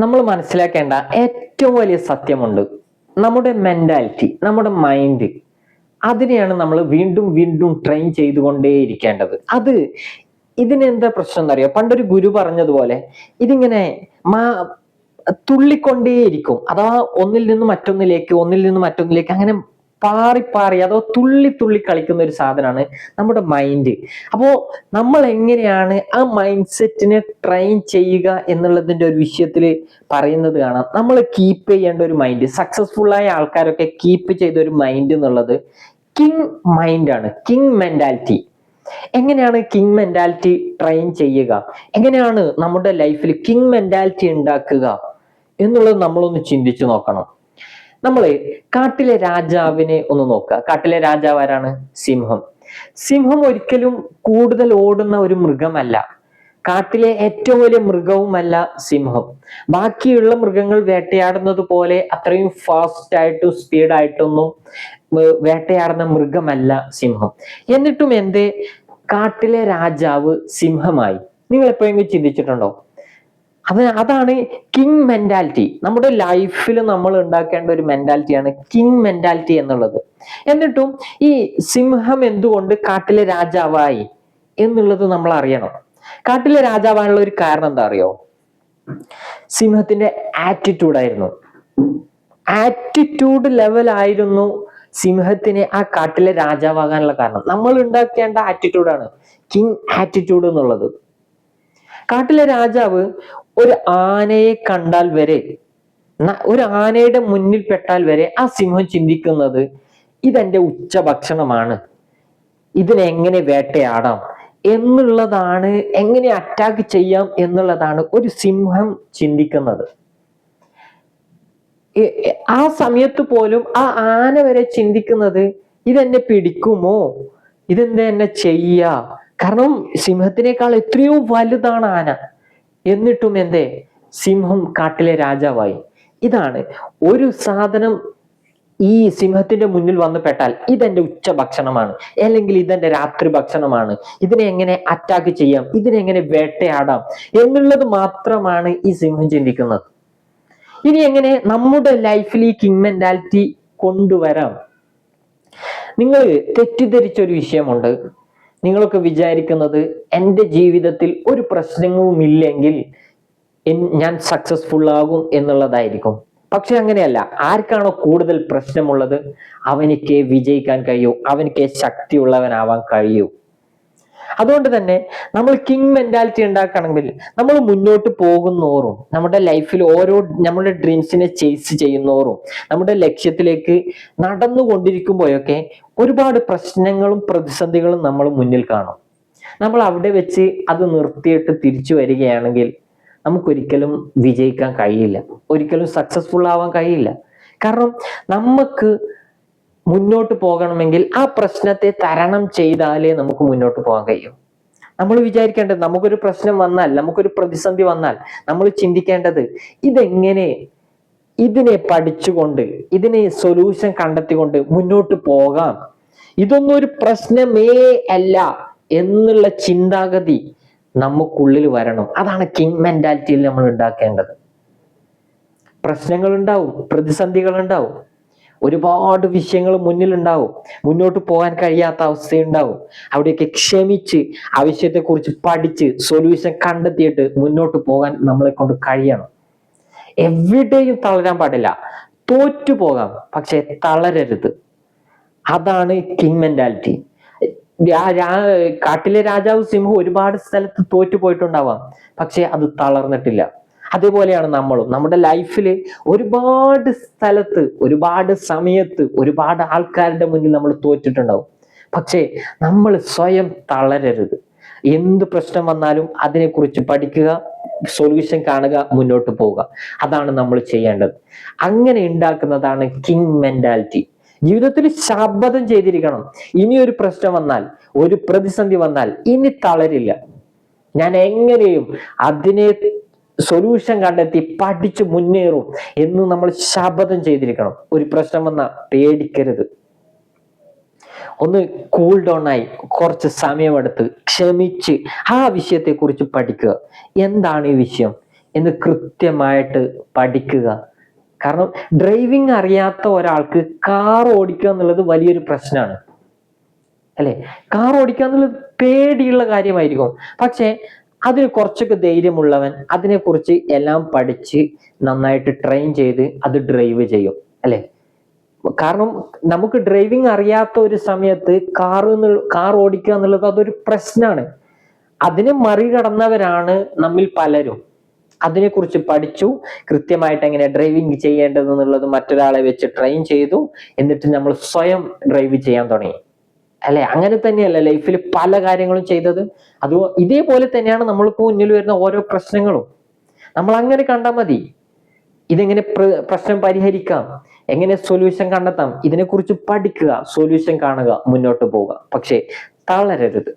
നമ്മൾ മനസ്സിലാക്കേണ്ട ഏറ്റവും വലിയ സത്യമുണ്ട്. നമ്മുടെ മെന്റാലിറ്റി, നമ്മുടെ മൈൻഡ്, അതിനെയാണ് നമ്മൾ വീണ്ടും വീണ്ടും ട്രെയിൻ ചെയ്തുകൊണ്ടേയിരിക്കേണ്ടത്. ഇതിനെന്താ പ്രശ്നം എന്നറിയോ? പണ്ടൊരു ഗുരു പറഞ്ഞതുപോലെ ഇതിങ്ങനെ മാ തുള്ളിക്കൊണ്ടേയിരിക്കും. അഥവാ ഒന്നിൽ നിന്ന് മറ്റൊന്നിലേക്ക് അങ്ങനെ പാറി പാറി അഥവാ തുള്ളി തുള്ളി കളിക്കുന്ന ഒരു സാധനമാണ് നമ്മുടെ മൈൻഡ്. അപ്പോ നമ്മൾ എങ്ങനെയാണ് ആ മൈൻഡ് സെറ്റിനെ ട്രെയിൻ ചെയ്യുക എന്നുള്ളതിന്റെ ഒരു വിഷയത്തിൽ പറയുന്നത് കാണാം. നമ്മൾ കീപ്പ് ചെയ്യേണ്ട ഒരു മൈൻഡ്, സക്സസ്ഫുൾ ആയ ആൾക്കാരൊക്കെ കീപ്പ് ചെയ്ത ഒരു മൈൻഡ് എന്നുള്ളത് കിങ് മൈൻഡാണ്, കിങ് മെന്റാലിറ്റി. എങ്ങനെയാണ് കിങ് മെന്റാലിറ്റി ട്രെയിൻ ചെയ്യുക, എങ്ങനെയാണ് നമ്മുടെ ലൈഫിൽ കിങ് മെന്റാലിറ്റി ഉണ്ടാക്കുക എന്നുള്ളത് നമ്മളൊന്ന് ചിന്തിച്ചു നോക്കണം. നമ്മള് കാട്ടിലെ രാജാവിനെ ഒന്ന് നോക്കുക. കാട്ടിലെ രാജാവ് ആരാണ്? സിംഹം. സിംഹം ഒരിക്കലും കൂടുതൽ ഓടുന്ന ഒരു മൃഗമല്ല. കാട്ടിലെ ഏറ്റവും വലിയ മൃഗവുമല്ല സിംഹം. ബാക്കിയുള്ള മൃഗങ്ങൾ വേട്ടയാടുന്നത് പോലെ അത്രയും ഫാസ്റ്റ് ആയിട്ടും സ്പീഡായിട്ടൊന്നും വേട്ടയാടുന്ന മൃഗമല്ല സിംഹം. എന്നിട്ടും എന്തേ കാട്ടിലെ രാജാവ് സിംഹമായി? നിങ്ങൾ എപ്പോഴെങ്കിലും ചിന്തിച്ചിട്ടുണ്ടോ? അതാണ് കിങ് മെന്റാലിറ്റി. നമ്മുടെ ലൈഫിൽ നമ്മൾ ഉണ്ടാക്കേണ്ട ഒരു മെന്റാലിറ്റിയാണ് കിങ് മെന്റാലിറ്റി എന്നുള്ളത്. എന്നിട്ടും ഈ സിംഹം എന്തുകൊണ്ട് കാട്ടിലെ രാജാവായി എന്നുള്ളത് നമ്മൾ അറിയണം. കാട്ടിലെ രാജാവാനുള്ള ഒരു കാരണം എന്താ അറിയോ? സിംഹത്തിന്റെ ആറ്റിറ്റ്യൂഡ് ആയിരുന്നു. ആറ്റിറ്റ്യൂഡ് ലെവൽ ആയിരുന്നു സിംഹത്തിനെ ആ കാട്ടിലെ രാജാവാകാനുള്ള കാരണം. നമ്മൾ ഉണ്ടാക്കേണ്ട ആറ്റിറ്റ്യൂഡാണ് കിങ് ആറ്റിറ്റ്യൂഡ് എന്നുള്ളത്. കാട്ടിലെ രാജാവ് ഒരു ആനയെ കണ്ടാൽ വരെ, ഒരു ആനയുടെ മുന്നിൽ പെട്ടാൽ വരെ ആ സിംഹം ചിന്തിക്കുന്നത് ഇതെന്റെ ഉച്ചഭക്ഷണമാണ്, ഇതിനെങ്ങനെ വേട്ടയാടാം എന്നുള്ളതാണ്, എങ്ങനെ അറ്റാക്ക് ചെയ്യാം എന്നുള്ളതാണ് ഒരു സിംഹം ചിന്തിക്കുന്നത്. ആ സമയത്ത് പോലും ആ ആന വരെ ചിന്തിക്കുന്നത് ഇതെന്നെ പിടിക്കുമോ, ഇതെന്താ എന്നെ ചെയ്യാ, കാരണം സിംഹത്തിനേക്കാൾ എത്രയോ വലുതാണ് ആന. എന്നിട്ടും എന്തേ സിംഹം കാട്ടിലെ രാജാവായി? ഇതാണ് ഒരു സാധനം ഈ സിംഹത്തിന്റെ മുന്നിൽ വന്നു പെട്ടാൽ ഇതെന്റെ ഉച്ച ഭക്ഷണമാണ്, അല്ലെങ്കിൽ ഇതെന്റെ രാത്രി ഭക്ഷണമാണ്, ഇതിനെ എങ്ങനെ അറ്റാക്ക് ചെയ്യാം, ഇതിനെ എങ്ങനെ വേട്ടയാടാം എന്നുള്ളത് മാത്രമാണ് ഈ സിംഹം ചിന്തിക്കുന്നത്. ഇനി എങ്ങനെ നമ്മുടെ ലൈഫിൽ ഈ കിങ് മെന്റാലിറ്റി കൊണ്ടുവരാം? നിങ്ങൾ തെറ്റിദ്ധരിച്ചൊരു വിഷയമുണ്ട്. നിങ്ങളൊക്കെ വിചാരിക്കുന്നത് എൻ്റെ ജീവിതത്തിൽ ഒരു പ്രശ്നവും ഇല്ലെങ്കിൽ ഞാൻ സക്സസ്ഫുൾ ആകും എന്നുള്ളതായിരിക്കും. പക്ഷെ അങ്ങനെയല്ല. ആർക്കാണോ കൂടുതൽ പ്രശ്നമുള്ളത് അവനിക്ക് വിജയിക്കാൻ കഴിയൂ, അവനിക്ക് ശക്തിയുള്ളവനാവാൻ കഴിയൂ. അതുകൊണ്ട് തന്നെ നമ്മൾ കിങ് മെന്റാലിറ്റി ഉണ്ടാക്കണമെങ്കിൽ നമ്മൾ മുന്നോട്ട് പോകുന്നോറും, നമ്മുടെ ലൈഫിൽ നമ്മുടെ ഡ്രീംസിനെ ചേസ് ചെയ്യുന്നോറും, നമ്മുടെ ലക്ഷ്യത്തിലേക്ക് നടന്നുകൊണ്ടിരിക്കുമ്പോഴൊക്കെ ഒരുപാട് പ്രശ്നങ്ങളും പ്രതിസന്ധികളും നമ്മൾ മുന്നിൽ കാണും. നമ്മൾ അവിടെ വെച്ച് അത് നിർത്തിയിട്ട് തിരിച്ചു വരികയാണെങ്കിൽ നമുക്കൊരിക്കലും വിജയിക്കാൻ കഴിയില്ല, ഒരിക്കലും സക്സസ്ഫുൾ ആവാൻ കഴിയില്ല. കാരണം നമുക്ക് മുന്നോട്ട് പോകണമെങ്കിൽ ആ പ്രശ്നത്തെ തരണം ചെയ്താലേ നമുക്ക് മുന്നോട്ട് പോകാൻ കഴിയും. നമ്മൾ വിചാരിക്കേണ്ടത്, നമുക്കൊരു പ്രശ്നം വന്നാൽ, നമുക്കൊരു പ്രതിസന്ധി വന്നാൽ നമ്മൾ ചിന്തിക്കേണ്ടത് ഇതിനെ പഠിച്ചുകൊണ്ട്, ഇതിനെ സൊല്യൂഷൻ കണ്ടെത്തിക്കൊണ്ട് മുന്നോട്ട് പോകാം, ഇതൊന്നും ഒരു പ്രശ്നമേ അല്ല എന്നുള്ള ചിന്താഗതി നമുക്കുള്ളിൽ വരണം. അതാണ് കിങ് മെന്റാലിറ്റിയിൽ നമ്മൾ ഉണ്ടാക്കേണ്ടത്. പ്രശ്നങ്ങൾ ഉണ്ടാവും, പ്രതിസന്ധികൾ ഉണ്ടാവും, ഒരുപാട് വിഷയങ്ങൾ മുന്നിലുണ്ടാവും, മുന്നോട്ട് പോകാൻ കഴിയാത്ത അവസ്ഥയുണ്ടാവും. അവിടെയൊക്കെ ക്ഷമിച്ച് ആ വിഷയത്തെക്കുറിച്ച് പഠിച്ച് സൊല്യൂഷൻ കണ്ടെത്തിയിട്ട് മുന്നോട്ട് പോകാൻ നമ്മളെ കൊണ്ട് കഴിയണം. എവിടെയും തളരാൻ പാടില്ല. തോറ്റു പോകാം, പക്ഷെ തളരരുത്. അതാണ് കിങ് മെന്റാലിറ്റി. കാട്ടിലെ രാജാവ് സിംഹം ഒരുപാട് സ്ഥലത്ത് തോറ്റു പോയിട്ടുണ്ടാവാം, പക്ഷെ അത് തളർന്നിട്ടില്ല. അതേപോലെയാണ് നമ്മളും. നമ്മുടെ ലൈഫിൽ ഒരുപാട് സ്ഥലത്ത്, ഒരുപാട് സമയത്ത്, ഒരുപാട് ആൾക്കാരുടെ മുന്നിൽ നമ്മൾ തോറ്റിട്ടുണ്ടാവും, പക്ഷേ നമ്മൾ സ്വയം തളരരുത്. എന്ത് പ്രശ്നം വന്നാലും അതിനെക്കുറിച്ച് പഠിക്കുക, സൊല്യൂഷൻ കാണുക, മുന്നോട്ട് പോവുക. അതാണ് നമ്മൾ ചെയ്യേണ്ടത്. അങ്ങനെ ഉണ്ടാക്കുന്നതാണ് കിങ് മെന്റാലിറ്റി. ജീവിതത്തിൽ ശപഥം ചെയ്തിരിക്കണം, ഇനി ഒരു പ്രശ്നം വന്നാൽ, ഒരു പ്രതിസന്ധി വന്നാൽ ഇനി തളരില്ല, ഞാൻ എങ്ങനെയും അതിനെ സൊല്യൂഷൻ കണ്ടെത്തി പഠിച്ച് മുന്നേറും എന്ന് നമ്മൾ ശപഥം ചെയ്തിരിക്കണം. ഒരു പ്രശ്നം വന്നാൽ പേടിക്കരുത്. ഒന്ന് കൂൾ ഡൗൺ ആയി കുറച്ച് സമയമെടുത്ത് ക്ഷമിച്ച് ആ വിഷയത്തെ കുറിച്ച് പഠിക്കുക. എന്താണ് ഈ വിഷയം, എന്ന് കൃത്യമായിട്ട് പഠിക്കുക. കാരണം ഡ്രൈവിംഗ് അറിയാത്ത ഒരാൾക്ക് കാർ ഓടിക്കുക എന്നുള്ളത് വലിയൊരു പ്രശ്നമാണ്, അല്ലെ? കാർ ഓടിക്കുക എന്നുള്ളത് പേടിയുള്ള കാര്യമായിരിക്കും. പക്ഷെ അതിന് കുറച്ചൊക്കെ ധൈര്യമുള്ളവൻ അതിനെക്കുറിച്ച് എല്ലാം പഠിച്ച് നന്നായിട്ട് ട്രെയിൻ ചെയ്ത് അത് ഡ്രൈവ് ചെയ്യും, അല്ലെ? കാരണം നമുക്ക് ഡ്രൈവിംഗ് അറിയാത്ത ഒരു സമയത്ത് കാർ ഓടിക്കുക എന്നുള്ളത് അതൊരു പ്രശ്നമാണ്. അതിനെ മറികടന്നവരാണ് നമ്മിൽ പലരും. അതിനെക്കുറിച്ച് പഠിച്ചു, കൃത്യമായിട്ട് എങ്ങനെ ഡ്രൈവിംഗ് ചെയ്യേണ്ടത് എന്നുള്ളത് മറ്റൊരാളെ വെച്ച് ട്രെയിൻ ചെയ്തു, എന്നിട്ട് നമ്മൾ സ്വയം ഡ്രൈവ് ചെയ്യാൻ തുടങ്ങി, അല്ലെ? അങ്ങനെ തന്നെയല്ല ലൈഫിൽ പല കാര്യങ്ങളും ചെയ്തത്. അത് ഇതേപോലെ തന്നെയാണ് നമ്മൾക്ക് മുന്നിൽ വരുന്ന ഓരോ പ്രശ്നങ്ങളും. നമ്മൾ അങ്ങനെ കണ്ടാൽ മതി. ഇതെങ്ങനെ പ്രശ്നം പരിഹരിക്കാം, എങ്ങനെ സൊല്യൂഷൻ കണ്ടെത്താം, ഇതിനെക്കുറിച്ച് പഠിക്കുക, സൊല്യൂഷൻ കാണുക, മുന്നോട്ട് പോവുക. പക്ഷെ തളരരുത്.